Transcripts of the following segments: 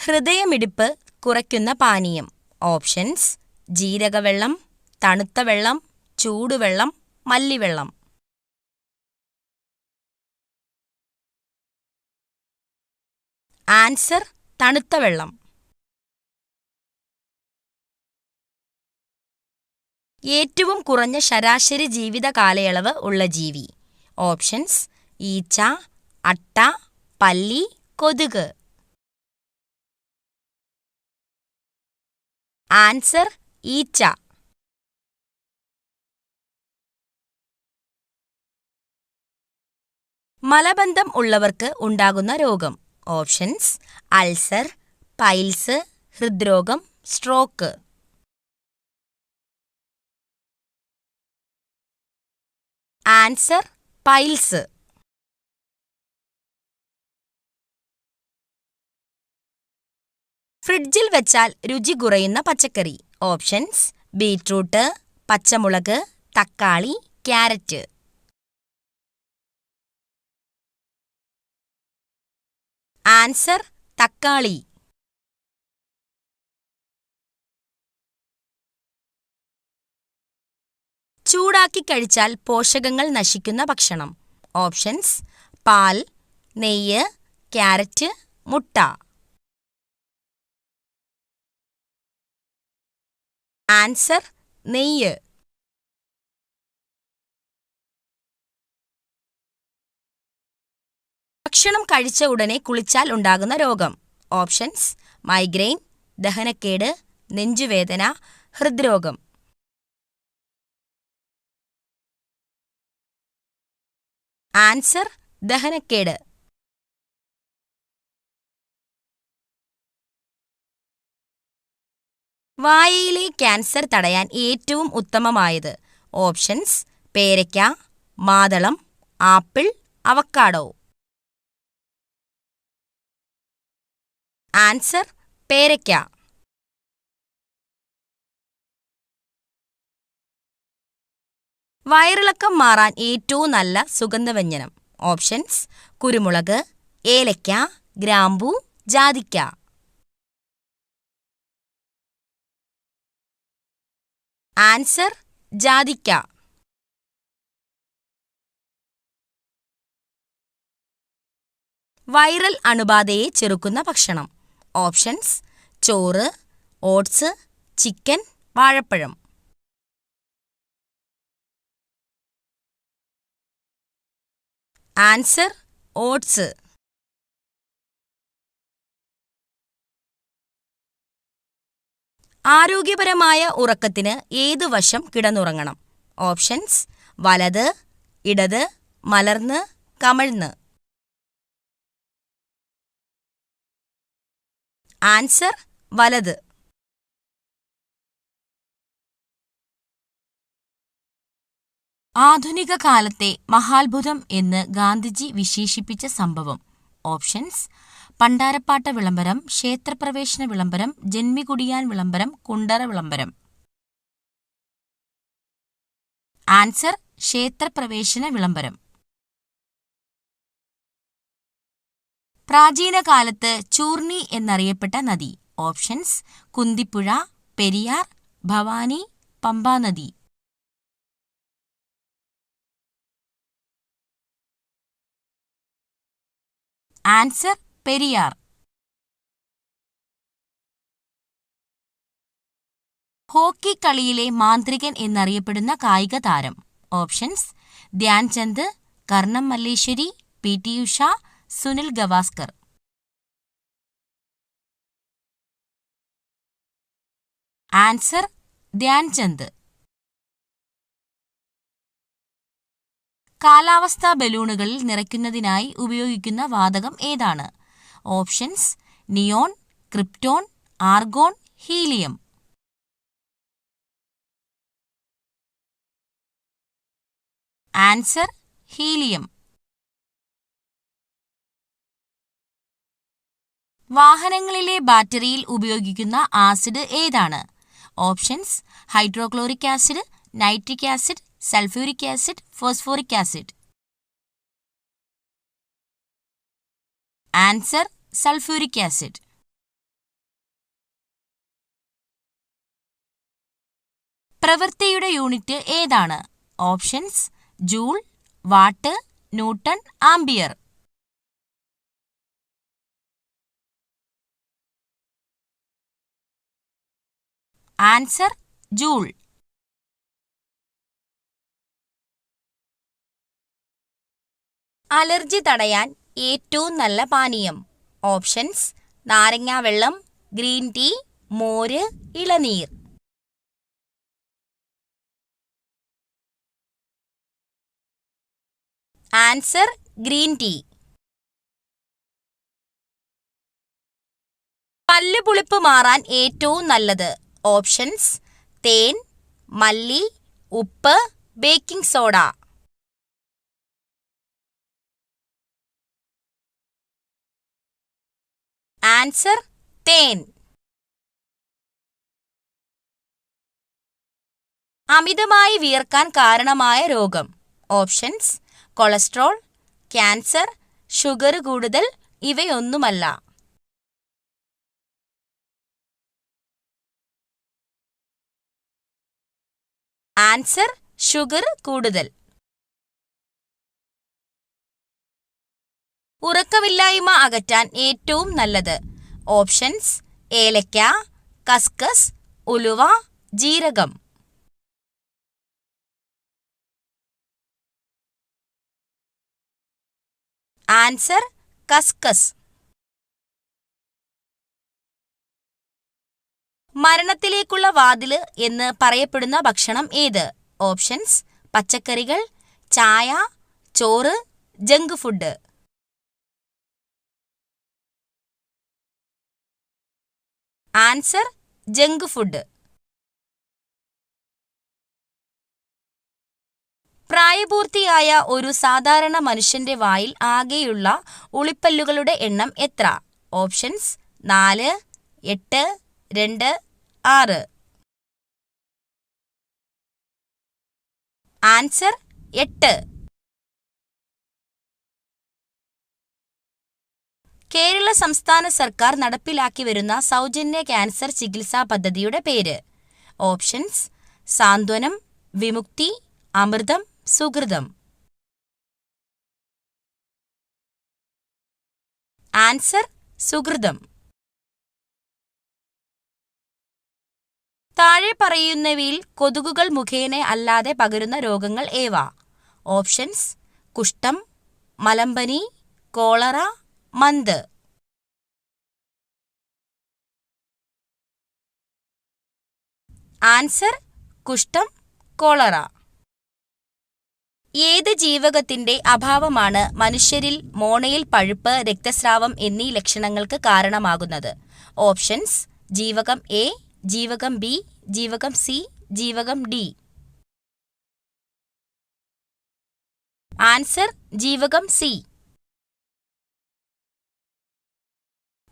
ഹൃദയമിടിപ്പ് കുറയ്ക്കുന്ന പാനീയം. ഓപ്ഷൻസ്: ജീരകവെള്ളം, തണുത്ത വെള്ളം, ചൂടുവെള്ളം, മല്ലിവെള്ളം. ആൻസർ: തണുത്ത വെള്ളം. ഏറ്റവും കുറഞ്ഞ ശരാശരി ജീവിത കാലയളവ് ഉള്ള ജീവി. ഓപ്ഷൻസ്: ഈച്ച, അട്ട, പല്ലി, കൊതുക്. ആൻസർ: ഈച്ച. മലബന്ധം ഉള്ളവർക്ക് ഉണ്ടാകുന്ന രോഗം. ഓപ്ഷൻസ്: അൾസർ, പൈൽസ്, ഹൃദ്രോഗം, സ്ട്രോക്ക്. Answer: piles. ഫ്രിഡ്ജിൽ വെച്ചാൽ രുചി കുറയുന്ന പച്ചക്കറി. ഓപ്ഷൻസ്: ബീറ്റ്റൂട്ട്, പച്ചമുളക്, തക്കാളി, ക്യാരറ്റ്. ആൻസർ: തക്കാളി. ചൂടാക്കി കഴിച്ചാൽ പോഷകങ്ങൾ നശിക്കുന്ന ഭക്ഷണം. ഓപ്ഷൻസ്: പാൽ, നെയ്യ്, ക്യാരറ്റ്, മുട്ട. ആൻസർ: നെയ്യ്. ഭക്ഷണം കഴിച്ച ഉടനെ കുളിച്ചാൽ ഉണ്ടാകുന്ന രോഗം. ഓപ്ഷൻസ്: മൈഗ്രെയിൻ, ദഹനക്കേട്, നെഞ്ചുവേദന, ഹൃദ്രോഗം. ആൻസർ: ദഹനക്കേട്. വായയിലെ ക്യാൻസർ തടയാൻ ഏറ്റവും ഉത്തമമായത്. ഓപ്ഷൻസ്: പേരയ്ക്ക, മാതളം, ആപ്പിൾ, അവക്കാഡോ. ആൻസർ: പേരയ്ക്ക. വയറിളക്കം മാറാൻ ഏറ്റവും നല്ല സുഗന്ധവ്യഞ്ജനം. ഓപ്ഷൻസ്: കുരുമുളക്, ഏലയ്ക്ക, ഗ്രാമ്പൂ, ജാതിക്ക. ആൻസർ: ജാതിക്ക. വൈറൽ അണുബാധയെ ചെറുക്കുന്ന ഭക്ഷണം. ഓപ്ഷൻസ്: ചോറ്, ഓട്സ്, ചിക്കൻ, വാഴപ്പഴം. Answer: oats. ആരോഗ്യപരമായ ഉറക്കത്തിന് ഏതു വശം കിടന്നുറങ്ങണം? ഓപ്ഷൻസ്: വലത്, ഇടത്, മലർന്ന്, കമഴ്ന്ന്. ആൻസർ: വലത്. ആധുനിക കാലത്തെ മഹാത്ഭുതം എന്ന് ഗാന്ധിജി വിശേഷിപ്പിച്ച സംഭവം. ഓപ്ഷൻസ്: പണ്ടാരപ്പാട്ട വിളംബരം, ക്ഷേത്രപ്രവേശന വിളംബരം, ജന്മികുടിയാൻ വിളംബരം, കുണ്ടറ വിളംബരം. ആൻസർ: ക്ഷേത്രപ്രവേശന വിളംബരം. പ്രാചീന കാലത്ത് ചൂർണി എന്നറിയപ്പെട്ട നദി. ഓപ്ഷൻസ്: കുന്തിപ്പുഴ, പെരിയാർ, ഭവാനി, പമ്പാനദി. ആൻസർ: പെരിയാർ. ഹോക്കി കളിയിലെ മാന്ത്രികൻ എന്നറിയപ്പെടുന്ന കായിക താരം. Options: Dhyanchand, Karnam Malleswari, PT. Usha, Sunil Gavaskar. Answer: Dhyanchand. കാലാവസ്ഥാ ബലൂണുകളിൽ നിറയ്ക്കുന്നതിനായി ഉപയോഗിക്കുന്ന വാതകം ഏതാണ്? Options: neon, krypton, argon, helium. Answer: helium. വാഹനങ്ങളിലെ ബാറ്ററിയിൽ ഉപയോഗിക്കുന്ന ആസിഡ് ഏതാണ്? Options: hydrochloric acid, nitric acid, sulphuric acid, phosphoric acid. Answer: sulphuric acid. പ്രവൃത്തിയുടെ യൂണിറ്റ് ഏതാണ്? Options: joule, watt, newton, ampere. Answer: joule. Allergy തടയാൻ ഏറ്റവും നല്ല പാനീയം. ഓപ്ഷൻസ്: നാരങ്ങാ വെള്ളം, ഗ്രീൻ ടീ, മോര്, ഇളനീർ. Answer: green tea. പല്ലുപുളിപ്പ് മാറാൻ ഏറ്റവും നല്ലത്. ഓപ്ഷൻസ്: തേൻ, മല്ലി, ഉപ്പ്, ബേക്കിംഗ് സോഡ. ആൻസർ: തേൻ. അമിതമായി വിയർക്കാൻ കാരണമായ രോഗം. ഓപ്ഷൻസ്: കൊളസ്ട്രോൾ, ക്യാൻസർ, ഷുഗർ കൂടുതൽ, ഇവയൊന്നുമല്ല. ആൻസർ: ഷുഗർ കൂടുതൽ. ഉറക്കമില്ലായ്മ അകറ്റാൻ ഏറ്റവും നല്ലത്. ഓപ്ഷൻസ്: ഏലക്ക, കസ്കസ്, ഉലുവ, ജീരകം. ആൻസർ: കസ്കസ്. മരണത്തിലേക്കുള്ള വാതില് എന്ന് പറയപ്പെടുന്ന ഭക്ഷണം ഏത്? ഓപ്ഷൻസ്: പച്ചക്കറികൾ, ചായ, ചോറ്, junk food. Answer: junk food. പ്രായപൂർത്തിയായ ഒരു സാധാരണ മനുഷ്യന്റെ വായിൽ ആകെയുള്ള ഉളിപ്പല്ലുകളുടെ എണ്ണം എത്ര? ഓപ്ഷൻസ്: 4, 8, 2, 6. ആൻസർ: 8. കേരള സംസ്ഥാന സർക്കാർ നടപ്പിലാക്കി വരുന്ന സൗജന്യ ക്യാൻസർ ചികിത്സാ പദ്ധതിയുടെ പേര്. ഓപ്ഷൻസ്: സാന്ത്വനം, വിമുക്തി, അമൃതം, സുകൃതം. ആൻസർ: സുകൃതം. താഴെ പറയുന്നവയിൽ കൊതുകുകൾ മുഖേന അല്ലാതെ പകരുന്ന രോഗങ്ങൾ ഏവ? ഓപ്ഷൻസ്: കുഷ്ഠം, മലമ്പനി, കോളറ, മന്ത്. ആൻസർ: കുഷ്ഠം, കോളറ. ഏത് ജീവകത്തിന്റെ അഭാവമാണ് മനുഷ്യരിൽ മോണയിൽ പഴുപ്പ്, രക്തസ്രാവം എന്നീ ലക്ഷണങ്ങൾക്ക് കാരണമാകുന്നത്? ഓപ്ഷൻസ്: ജീവകം എ, ജീവകം ബി, ജീവകം സി, ജീവകം ഡി. ആൻസർ: ജീവകം സി.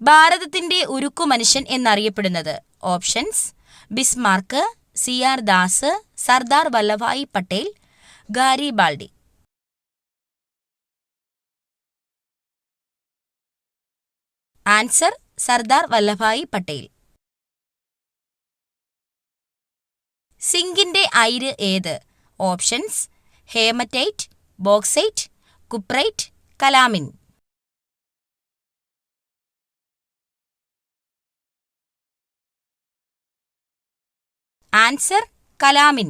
ഭാരതത്തിന്റെ ഉരുക്കു മനുഷ്യൻ എന്നറിയപ്പെടുന്നത്? Options: Bismarck, CR. Das, Sardar Vallabhbhai Patel, Garibaldi. Answer: Sardar Vallabhbhai Patel. സിങ്കിന്റെ അയിര് ഏത്? Options: haematite, bauxite, cuprite, calamine. Answer: calamine.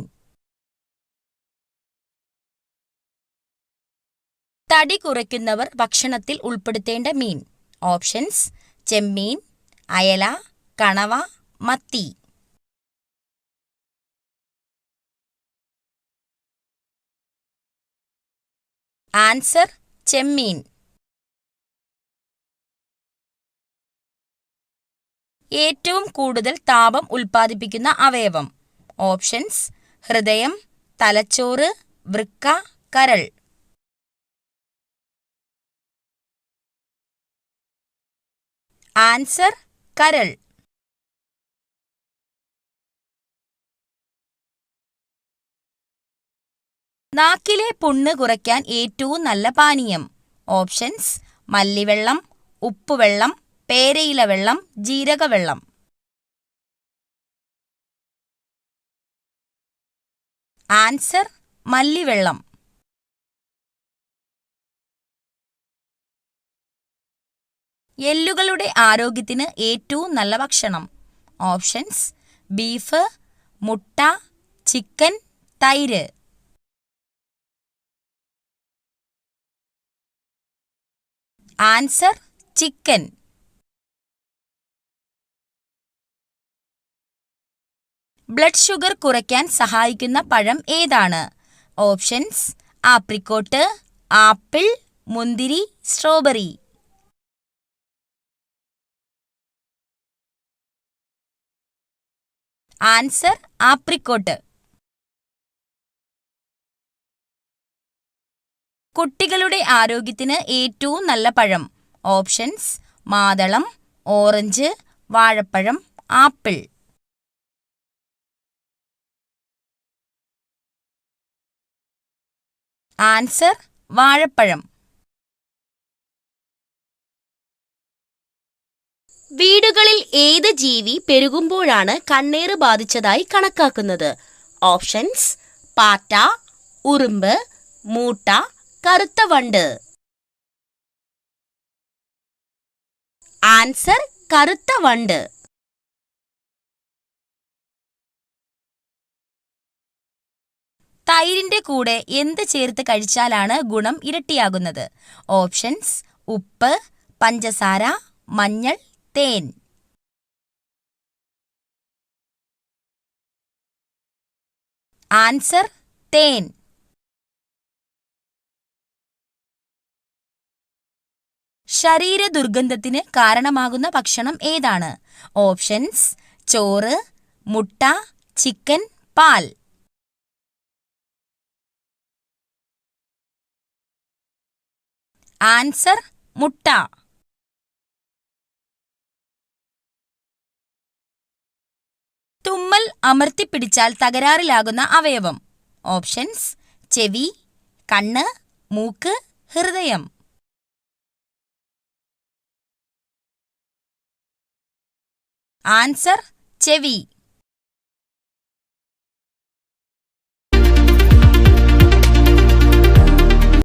തടി കുറയ്ക്കുന്നവർ ഭക്ഷണത്തിൽ ഉൾപ്പെടുത്തേണ്ട മീൻ. ഓപ്ഷൻസ്: ചെമ്മീൻ, അയല, കണവ, മത്തി. ആൻസർ: ചെമ്മീൻ. ഏറ്റവും കൂടുതൽ താപം ഉൽപ്പാദിപ്പിക്കുന്ന അവയവം. ഓപ്ഷൻസ്: ഹൃദയം, തലച്ചോറ്, വൃക്ക, കരൾ. ആൻസർ: കരൾ. നാക്കിലെ പുണ്ണ് കുറയ്ക്കാൻ ഏറ്റവും നല്ല പാനീയം. ഓപ്ഷൻസ്: മല്ലിവെള്ളം, ഉപ്പുവെള്ളം, പേരയില വെള്ളം, ജീരകവെള്ളം. ആൻസർ മല്ലിവെള്ളം. എല്ലുകളുടെ ആരോഗ്യത്തിന് ഏറ്റവും നല്ല ഭക്ഷണം. ഓപ്ഷൻസ്: ബീഫ്, മുട്ട, ചിക്കൻ, തൈര്. Answer chicken. ബ്ലഡ് ഷുഗർ കുറയ്ക്കാൻ സഹായിക്കുന്ന പഴം ഏതാണ്? ഓപ്ഷൻസ്: ആപ്രിക്കോട്ട്, ആപ്പിൾ, മുന്തിരി, സ്ട്രോബെറി. Answer apricot. കുട്ടികളുടെ ആരോഗ്യത്തിന് ഏറ്റവും നല്ല പഴം. ഓപ്ഷൻസ്: മാതളം, ഓറഞ്ച്, വാഴപ്പഴം, ആപ്പിൾ. ആൻസർ വാഴപ്പഴം. വീടുകളിൽ ഏത് ജീവി പെരുകുമ്പോഴാണ് കണ്ണേറ് ബാധിച്ചതായി കണക്കാക്കുന്നത്? ഓപ്ഷൻസ്: പാറ്റ, ഉറുമ്പ്, മൂട്ട, കറുത്ത വണ്ട്. ആൻസർ കറുത്ത വണ്ട്. തൈരിന്റെ കൂടെ എന്ത് ചേർത്ത് കഴിച്ചാലാണ് ഗുണം ഇരട്ടിയാകുന്നത്? ഓപ്ഷൻസ്: ഉപ്പ്, പഞ്ചസാര, മഞ്ഞൾ, തേൻ. ആൻസർ തേൻ. ശരീര ദുർഗന്ധത്തിന് കാരണമാകുന്ന ഭക്ഷണം ഏതാണ്? ഓപ്ഷൻസ്: ചോറ്, മുട്ട, ചിക്കൻ, പാൽ. ആൻസർ മുട്ട. തുമ്മൽ അമർത്തിപ്പിടിച്ചാൽ തകരാറിലാകുന്ന അവയവം. ഓപ്ഷൻസ്: ചെവി, കണ്ണ്, മൂക്ക്, ഹൃദയം. ആൻസർ ചെവി.